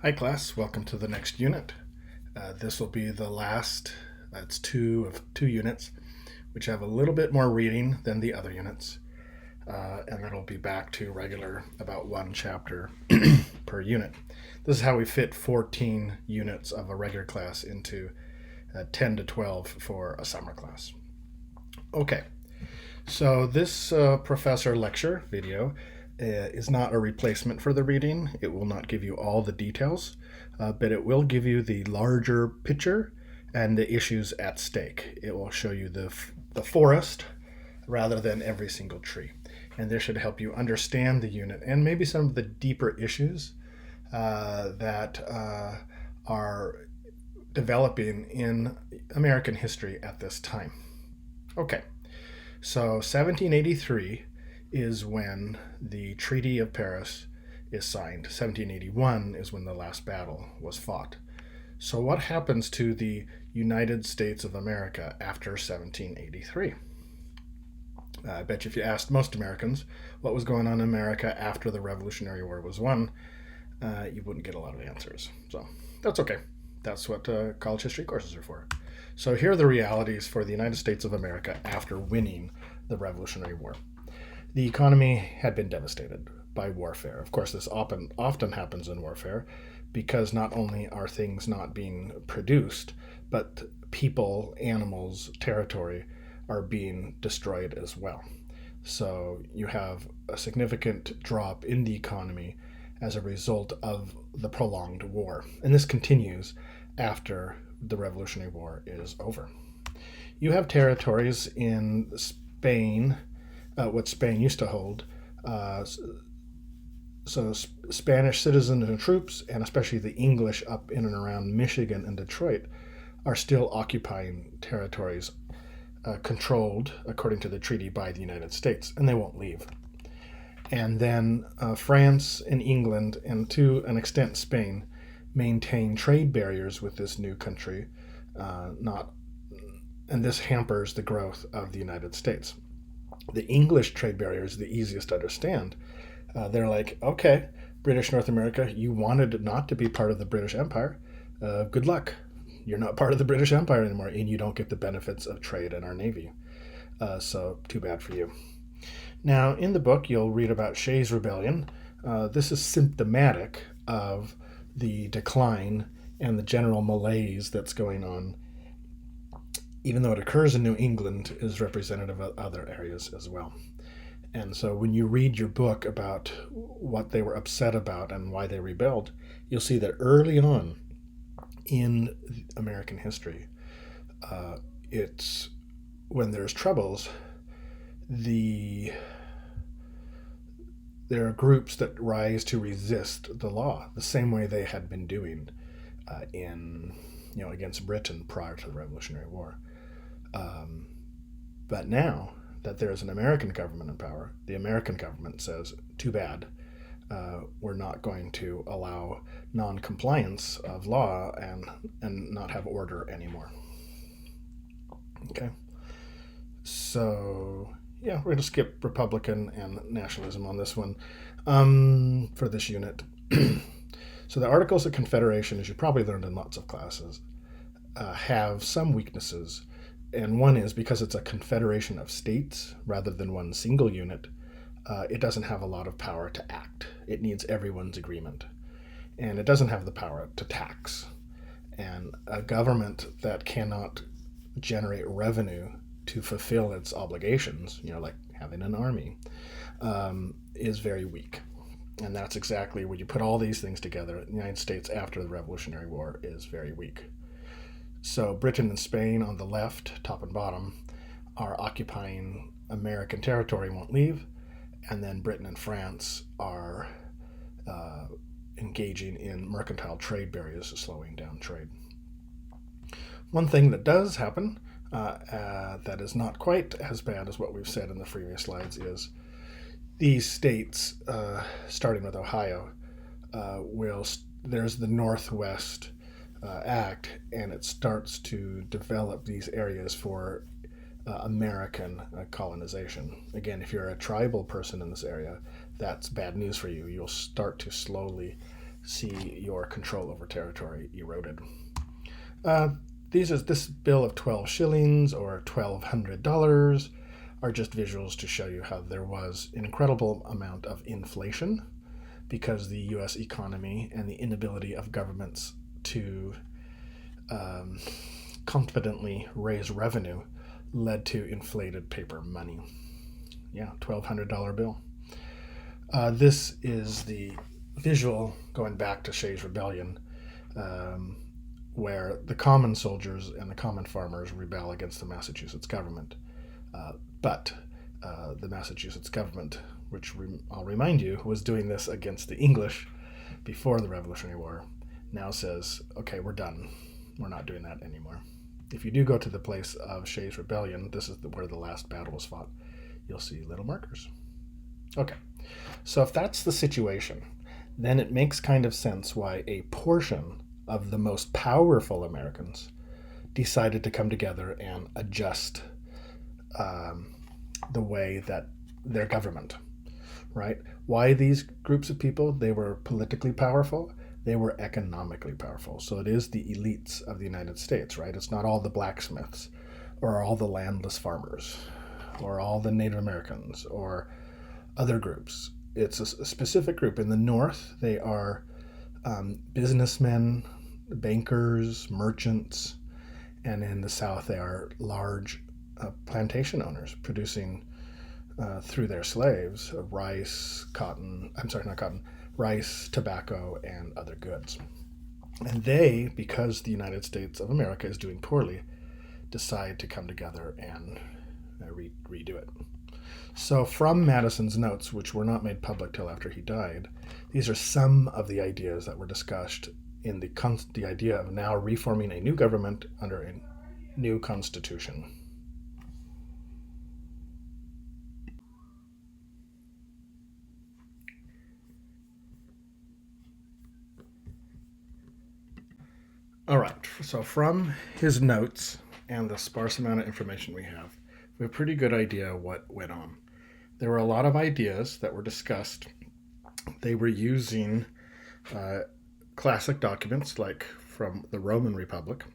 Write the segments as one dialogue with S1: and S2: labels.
S1: Hi class, welcome to the next unit. This will be the last, it's two of two units, which have a little bit more reading than the other units. And then we'll be back to regular, about one chapter per unit. This is how we fit 14 units of a regular class into 10 to 12 for a summer class. Okay, so this professor lecture video is not a replacement for the reading. It will not give you all the details, but it will give you the larger picture and the issues at stake. It will show you the forest rather than every single tree. And this should help you understand the unit and maybe some of the deeper issues that are developing in American history at this time. Okay, so 1783 is when the Treaty of Paris is signed. 1781 is when the last battle was fought. So what happens to the United States of America after 1783? I bet you if you asked most Americans what was going on in America after the Revolutionary War was won, you wouldn't get a lot of answers. So that's okay. That's what college history courses are for. So here are the realities for the United States of America after winning the Revolutionary War. The economy had been devastated by warfare. Of course, this often happens in warfare because not only are things not being produced, but people, animals, territory are being destroyed as well. So you have a significant drop in the economy as a result of the prolonged war. And this continues after the Revolutionary War is over. You have territories in Spain, what Spain used to hold. So Spanish citizens and troops, and especially the English up in and around Michigan and Detroit, are still occupying territories controlled, according to the treaty, by the United States, and they won't leave. And then France and England, and to an extent Spain, maintain trade barriers with this new country, and this hampers the growth of the United States. The English trade barrier is the easiest to understand. They're like, okay, British North America, you wanted not to be part of the British Empire. Good luck. You're not part of the British Empire anymore, and you don't get the benefits of trade in our Navy. So too bad for you. Now, in the book, you'll read about Shays' Rebellion. This is symptomatic of the decline and the general malaise that's going on. Even though it occurs in New England, is representative of other areas as well. And so when you read your book about what they were upset about and why they rebelled, you'll see that early on in American history, it's when there's troubles, there are groups that rise to resist the law the same way they had been doing against Britain prior to the Revolutionary War. But now that there is an American government in power, the American government says, too bad, we're not going to allow non-compliance of law and not have order anymore. Okay. So, yeah, we're going to skip Republican and nationalism on this one for this unit. So the Articles of Confederation, as you probably learned in lots of classes, have some weaknesses. And one is because it's a confederation of states rather than one single unit, it doesn't have a lot of power to act. It needs everyone's agreement. And it doesn't have the power to tax. And a government that cannot generate revenue to fulfill its obligations, like having an army, is very weak. And that's exactly when you put all these things together. The United States after the Revolutionary War is very weak. So Britain and Spain on the left, top and bottom, are occupying American territory, won't leave. And then Britain and France are engaging in mercantile trade barriers, slowing down trade. One thing that does happen that is not quite as bad as what we've said in the previous slides is these states, starting with Ohio, there's the Northwest Act, and it starts to develop these areas for American colonization. Again, if you're a tribal person in this area, that's bad news for you. You'll start to slowly see your control over territory eroded. This bill of 12 shillings or $1,200 are just visuals to show you how there was an incredible amount of inflation because the US economy and the inability of governments to confidently raise revenue led to inflated paper money. Yeah, $1,200 bill. This is the visual going back to Shays' Rebellion, where the common soldiers and the common farmers rebel against the Massachusetts government. But the Massachusetts government, which I'll remind you, was doing this against the English before the Revolutionary War, now says, okay, we're done. We're not doing that anymore. If you do go to the place of Shays' Rebellion, this is where the last battle was fought, you'll see little markers. Okay, so if that's the situation, then it makes kind of sense why a portion of the most powerful Americans decided to come together and adjust the way that their government, right? Why these groups of people? They were politically powerful. They were economically powerful. So it is the elites of the United States, right? It's not all the blacksmiths or all the landless farmers or all the Native Americans or other groups. It's a specific group. In the North, they are businessmen, bankers, merchants, and in the South, they are large plantation owners producing through their slaves rice, tobacco, and other goods. And they, because the United States of America is doing poorly, decide to come together and redo it. So from Madison's notes, which were not made public till after he died, these are some of the ideas that were discussed in the idea of now reforming a new government under a new constitution. All right, so from his notes and the sparse amount of information we have a pretty good idea what went on. There were a lot of ideas that were discussed. They were using classic documents like from the Roman Republic,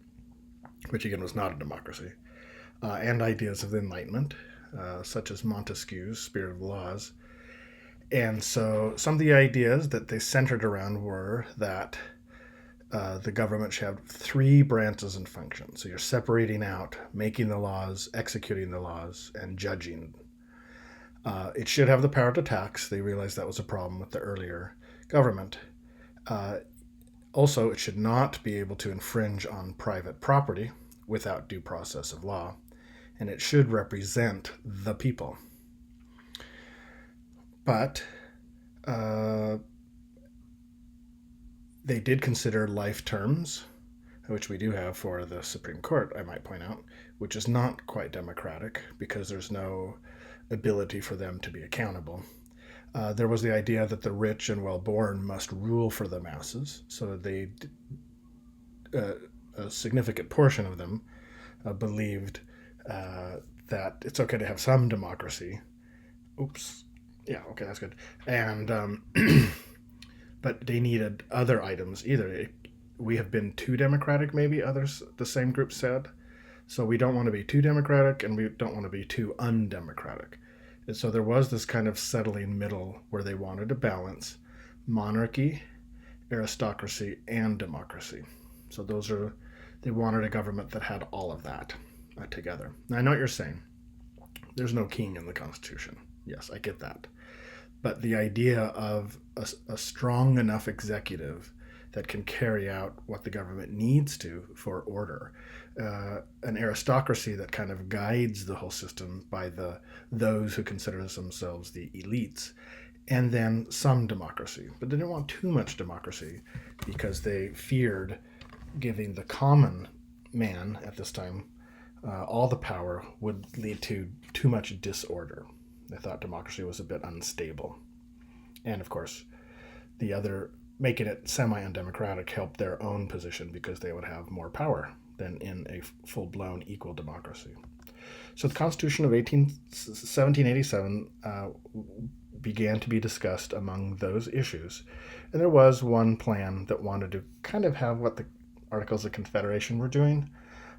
S1: which again was not a democracy, and ideas of the Enlightenment, such as Montesquieu's Spirit of the Laws. And so some of the ideas that they centered around were that the government should have three branches and functions. So you're separating out making the laws, executing the laws, and judging. It should have the power to tax. They realized that was a problem with the earlier government. Also, it should not be able to infringe on private property without due process of law. And it should represent the people. But they did consider life terms, which we do have for the Supreme Court, I might point out, which is not quite democratic because there's no ability for them to be accountable. There was the idea that the rich and well-born must rule for the masses, so a significant portion of them believed that it's okay to have some democracy. Oops. Yeah, okay, that's good. And but they needed other items. Either we have been too democratic, maybe others, the same group said. So we don't want to be too democratic and we don't want to be too undemocratic. And so there was this kind of settling middle where they wanted to balance monarchy, aristocracy, and democracy. So they wanted a government that had all of that together. Now I know what you're saying. There's no king in the Constitution. Yes, I get that. But the idea of a strong enough executive that can carry out what the government needs to for order, an aristocracy that kind of guides the whole system by those who consider themselves the elites, and then some democracy. But they didn't want too much democracy because they feared giving the common man at this time all the power would lead to too much disorder. They thought democracy was a bit unstable. And of course, making it semi-undemocratic helped their own position because they would have more power than in a full-blown equal democracy. So the Constitution of 1787 began to be discussed among those issues. And there was one plan that wanted to kind of have what the Articles of Confederation were doing.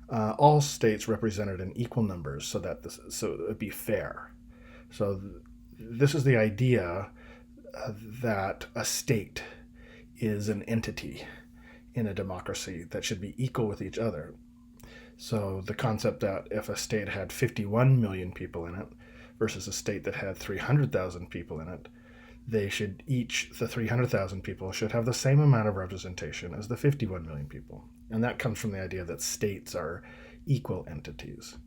S1: All states represented in equal numbers so it would be fair. So this is the idea that a state is an entity in a democracy that should be equal with each other. So the concept that if a state had 51 million people in it versus a state that had 300,000 people in it, the 300,000 people should have the same amount of representation as the 51 million people. And that comes from the idea that states are equal entities.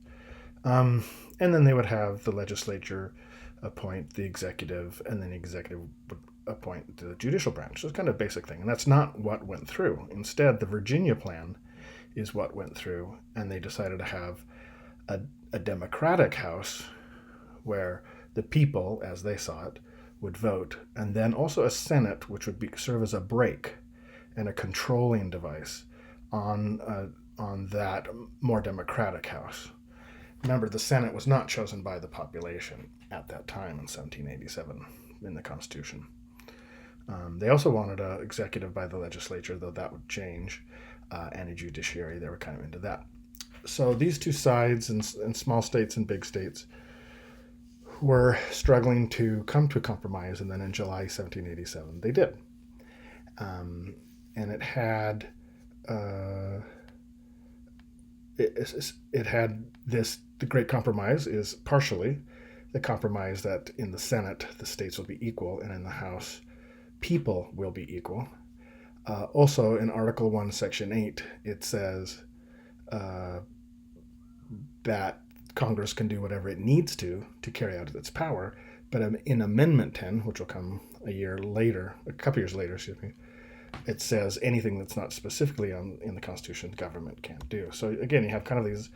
S1: And then they would have the legislature appoint the executive, and then the executive would appoint the judicial branch. So it's kind of a basic thing. And that's not what went through. Instead, the Virginia plan is what went through, and they decided to have a democratic house where the people, as they saw it, would vote, and then also a Senate, which would serve as a brake and a controlling device on that more democratic house. Remember, the Senate was not chosen by the population at that time in 1787 in the Constitution. They also wanted an executive by the legislature, though that would change, and a judiciary. They were kind of into that. So these two sides, in small states and big states, were struggling to come to a compromise, and then in July 1787 they did. And it had the Great Compromise is partially the compromise that in the Senate the states will be equal, and in the House people will be equal. Also in Article 1, Section 8, it says that Congress can do whatever it needs to carry out its power, but in Amendment 10, which will come a couple years later, it says anything that's not specifically in the Constitution, the government can't do. So again, you have kind of these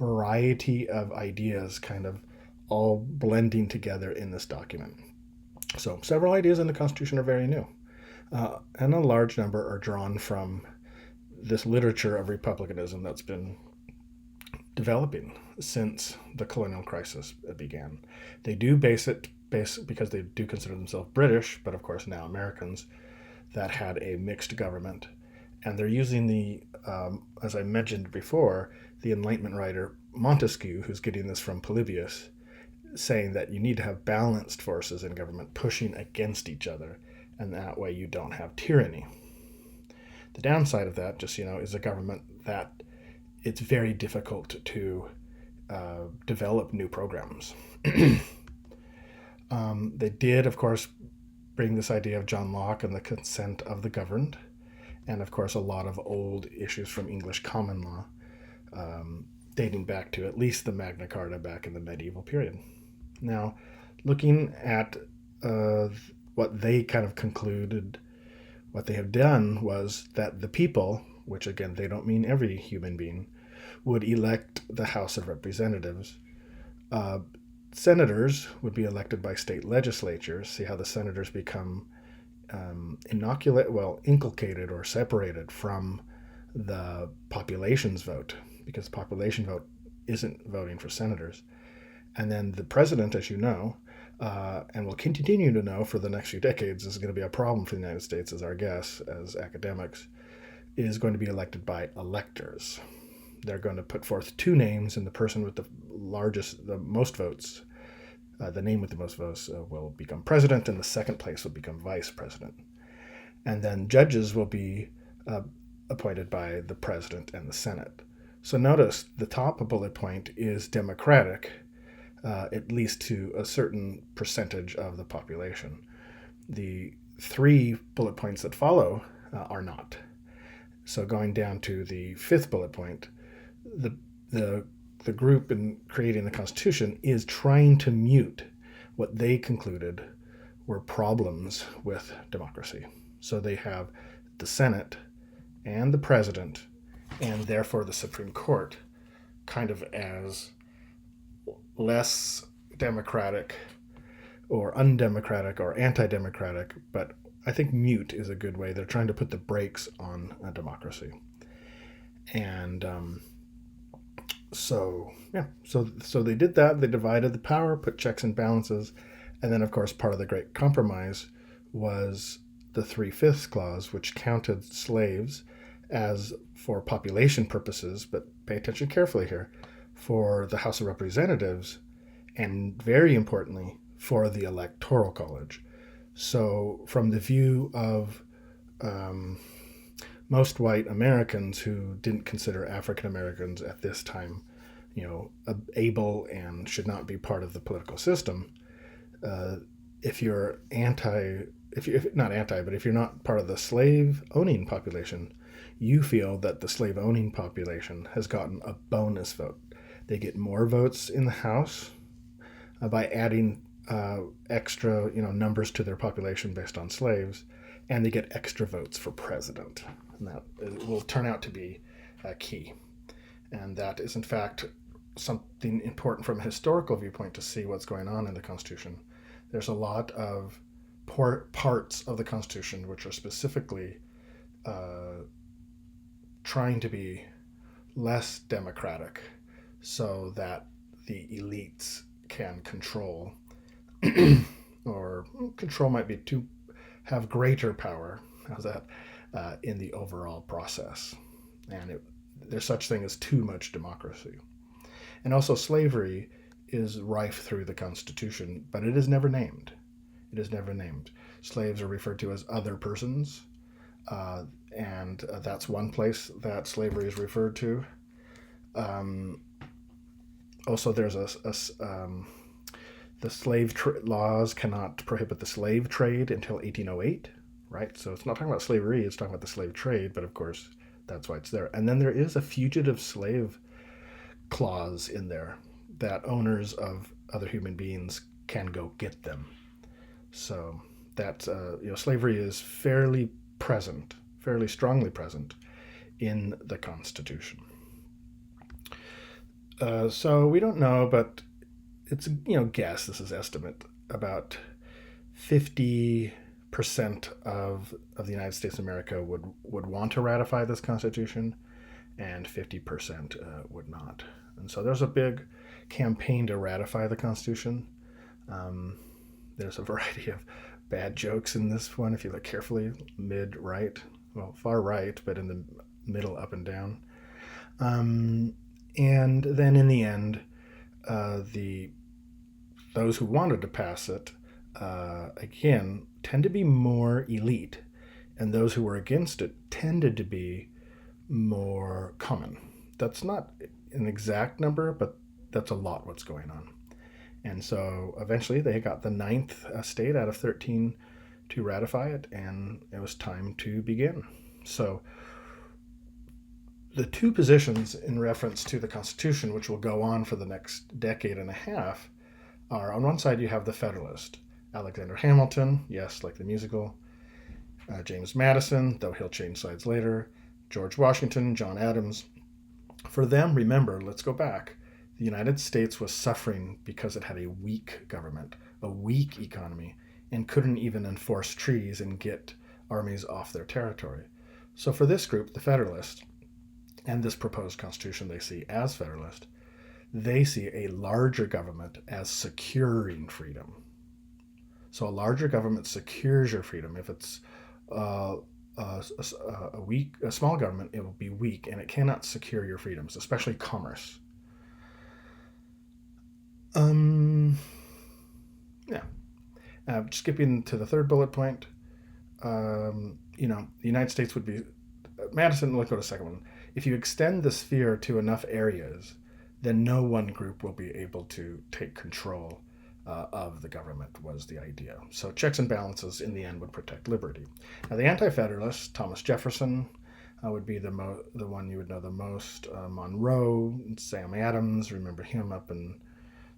S1: variety of ideas kind of all blending together in this document. So several ideas in the Constitution are very new, and a large number are drawn from this literature of republicanism that's been developing since the colonial crisis began. They do base because they do consider themselves British, but of course now Americans, that had a mixed government. And they're using as I mentioned before, the Enlightenment writer Montesquieu, who's getting this from Polybius, saying that you need to have balanced forces in government pushing against each other, and that way you don't have tyranny. The downside of that, is a government that it's very difficult to develop new programs. They did, of course, bring this idea of John Locke and the consent of the governed, and of course a lot of old issues from English common law, dating back to at least the Magna Carta back in the medieval period. Now, looking at what they kind of concluded, what they have done was that the people, which again, they don't mean every human being, would elect the House of Representatives. Senators would be elected by state legislatures. See how the senators become inculcated or separated from the population's vote, because the population vote isn't voting for senators. And then the president, as you know, and will continue to know for the next few decades, is going to be a problem for the United States, as our guess, as academics, is going to be elected by electors. They're going to put forth two names, and the person with the most votes, the name with the most votes will become president, and the second place will become vice president. And then judges will be appointed by the president and the Senate. So notice the top bullet point is democratic, at least to a certain percentage of the population. The three bullet points that follow are not. So going down to the fifth bullet point, the group in creating the Constitution is trying to mute what they concluded were problems with democracy. So they have the Senate and the President, and therefore the Supreme Court, kind of as less democratic or undemocratic or anti-democratic, but I think mute is a good way. They're trying to put the brakes on a democracy. And so they did that. They divided the power, put checks and balances, And then, of course, part of the Great Compromise was the 3/5 clause, which counted slaves as, for population purposes, but pay attention carefully here, for the House of Representatives, and very importantly, for the Electoral College. So, from the view of most white Americans who didn't consider African Americans at this time, able and should not be part of the political system, if you're if you're not part of the slave owning population, you feel that the slave owning population has gotten a bonus vote. They get more votes in the House by adding extra, numbers to their population based on slaves, and they get extra votes for president. And that will turn out to be key. And that is, in fact, something important from a historical viewpoint to see what's going on in the Constitution. There's a lot of parts of the Constitution which are specifically trying to be less democratic so that the elites can control, or control might be to have greater power. How's that? In the overall process. And there's such thing as too much democracy. And also slavery is rife through the Constitution, but it is never named. It is never named. Slaves are referred to as other persons, and that's one place that slavery is referred to. Also, there's the slave laws cannot prohibit the slave trade until 1808, right? So it's not talking about slavery, it's talking about the slave trade, but of course, that's why it's there. And then there is a fugitive slave clause in there that owners of other human beings can go get them. So that, slavery is fairly strongly present in the Constitution. So we don't know, but it's, guess, this is estimate, about 50% of the United States of America would want to ratify this Constitution, and 50% would not. And so there's a big campaign to ratify the Constitution. There's a variety of bad jokes in this one, if you look carefully, mid-right, well, far right, but in the middle, up and down. And then in the end, those who wanted to pass it, again, tend to be more elite, and those who were against it tended to be more common. That's not an exact number, but that's a lot what's going on. And so eventually they got the 9th state out of 13 to ratify it, and it was time to begin. So the two positions in reference to the Constitution, which will go on for the next decade and a half, are on one side you have the Federalist, Alexander Hamilton, yes, like the musical, James Madison, though he'll change sides later, George Washington, John Adams. For them, remember, let's go back. The United States was suffering because it had a weak government, a weak economy, and couldn't even enforce treaties and get armies off their territory. So for this group, the Federalists, and this proposed Constitution they see as Federalist, they see a larger government as securing freedom. So a larger government secures your freedom. If it's a small government, it will be weak, and it cannot secure your freedoms, especially commerce. Skipping to the third bullet point, the United States would be, Madison, let's go to the second one. If you extend the sphere to enough areas, then no one group will be able to take control of the government, was the idea. So checks and balances in the end would protect liberty. Now the Anti-Federalists, Thomas Jefferson would be the one you would know the most. Monroe, Sam Adams, remember him up in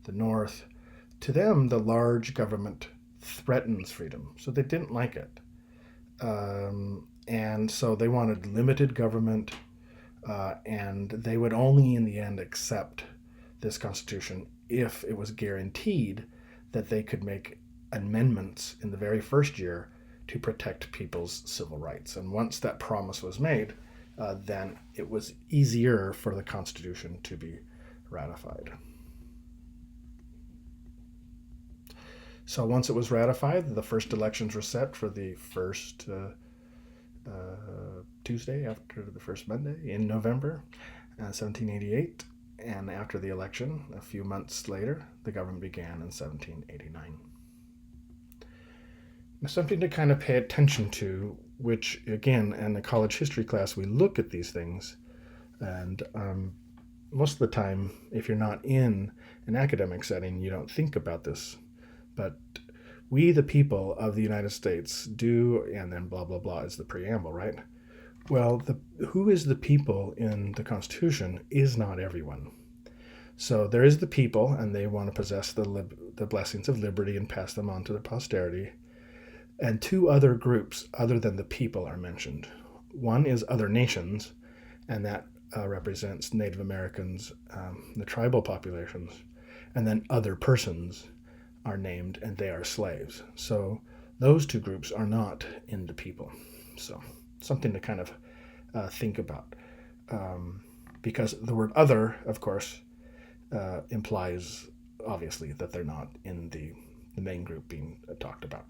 S1: the North. To them, the large government threatens freedom, so they didn't like it. And so they wanted limited government, and they would only in the end accept this Constitution if it was guaranteed that they could make amendments in the very first year to protect people's civil rights. And once that promise was made, then it was easier for the Constitution to be ratified. So once it was ratified, the first elections were set for the first Tuesday after the first Monday in November 1788. And after the election, a few months later, the government began in 1789. Now, something to kind of pay attention to, which again, in the college history class, we look at these things, and most of the time, if you're not in an academic setting, you don't think about this. But we, the people of the United States, do, and then blah, blah, blah is the preamble, right? Well, who is the people in the Constitution is not everyone. So there is the people, and they want to possess the blessings of liberty and pass them on to their posterity. And two other groups other than the people are mentioned. One is other nations, and that represents Native Americans, the tribal populations. And then other persons are named, and they are slaves. So those two groups are not in the people. So something to kind of think about. Because the word other, of course, implies, obviously, that they're not in the main group being talked about.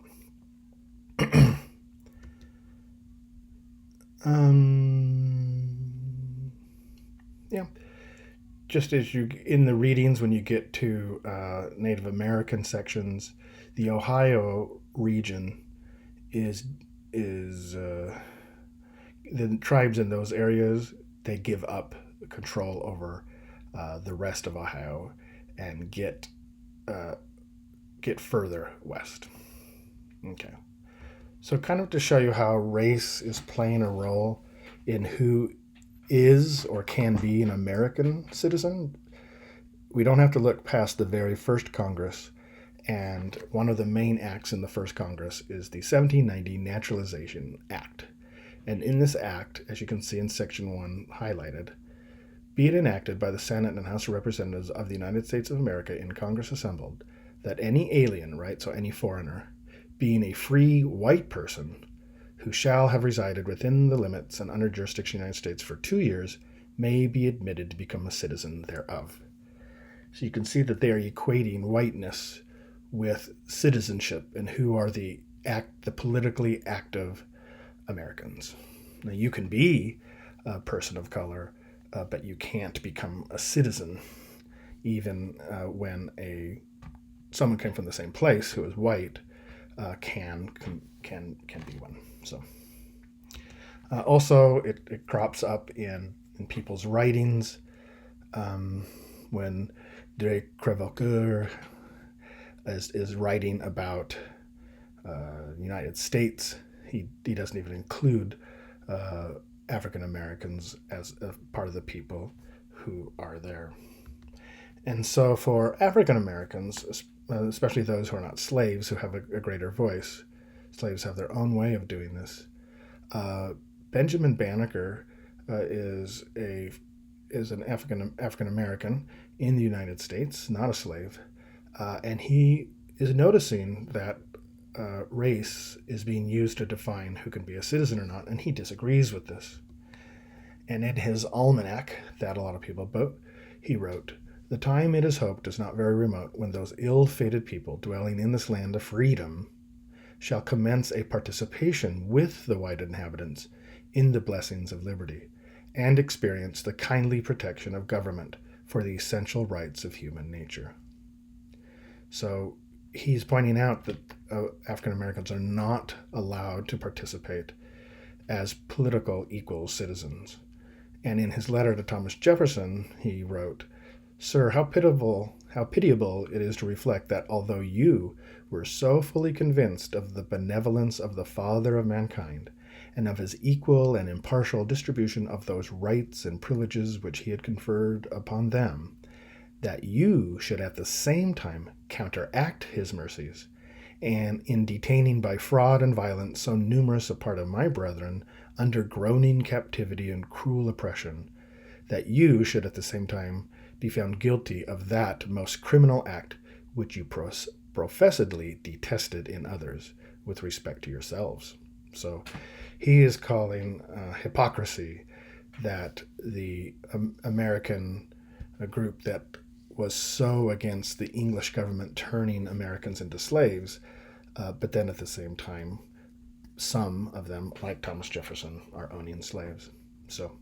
S1: Yeah. Just as you in the readings, when you get to Native American sections, the Ohio region is the tribes in those areas, they give up control over the rest of Ohio and get further west. Okay. So kind of to show you how race is playing a role in who is or can be an American citizen, we don't have to look past the very first Congress. And one of the main acts in the first Congress is the 1790 Naturalization Act. And in this act, as you can see in Section 1 highlighted, be it enacted by the Senate and House of Representatives of the United States of America in Congress assembled, that any alien, right, so any foreigner, being a free white person who shall have resided within the limits and under jurisdiction of the United States for 2 years may be admitted to become a citizen thereof. So you can see that they are equating whiteness with citizenship and who are the politically active Americans. Now you can be a person of color, but you can't become a citizen even when someone came from the same place who is white can be one. So also it crops up in people's writings when de Crevecoeur is writing about the United States. He doesn't even include African Americans as a part of the people who are there. And so for African Americans, especially those who are not slaves, who have a greater voice, slaves have their own way of doing this. Benjamin Banneker is an African American in the United States, not a slave, and he is noticing that race is being used to define who can be a citizen or not, and he disagrees with this. And in his almanac, that a lot of people bought, he wrote, "The time, it is hoped, is not very remote when those ill-fated people dwelling in this land of freedom shall commence a participation with the white inhabitants in the blessings of liberty, and experience the kindly protection of government for the essential rights of human nature." So he's pointing out that African Americans are not allowed to participate as political equal citizens. And in his letter to Thomas Jefferson, he wrote, "Sir, how pitiable it is to reflect that although you were so fully convinced of the benevolence of the Father of mankind, and of his equal and impartial distribution of those rights and privileges which he had conferred upon them, that you should at the same time counteract his mercies, and in detaining by fraud and violence so numerous a part of my brethren under groaning captivity and cruel oppression, that you should at the same time be found guilty of that most criminal act which you professedly detested in others with respect to yourselves." So he is calling hypocrisy that the American group that was so against the English government turning Americans into slaves, but then at the same time, some of them, like Thomas Jefferson, are owning slaves. So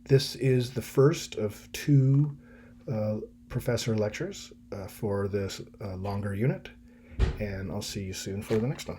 S1: this is the first of two professor lectures for this longer unit, and I'll see you soon for the next one.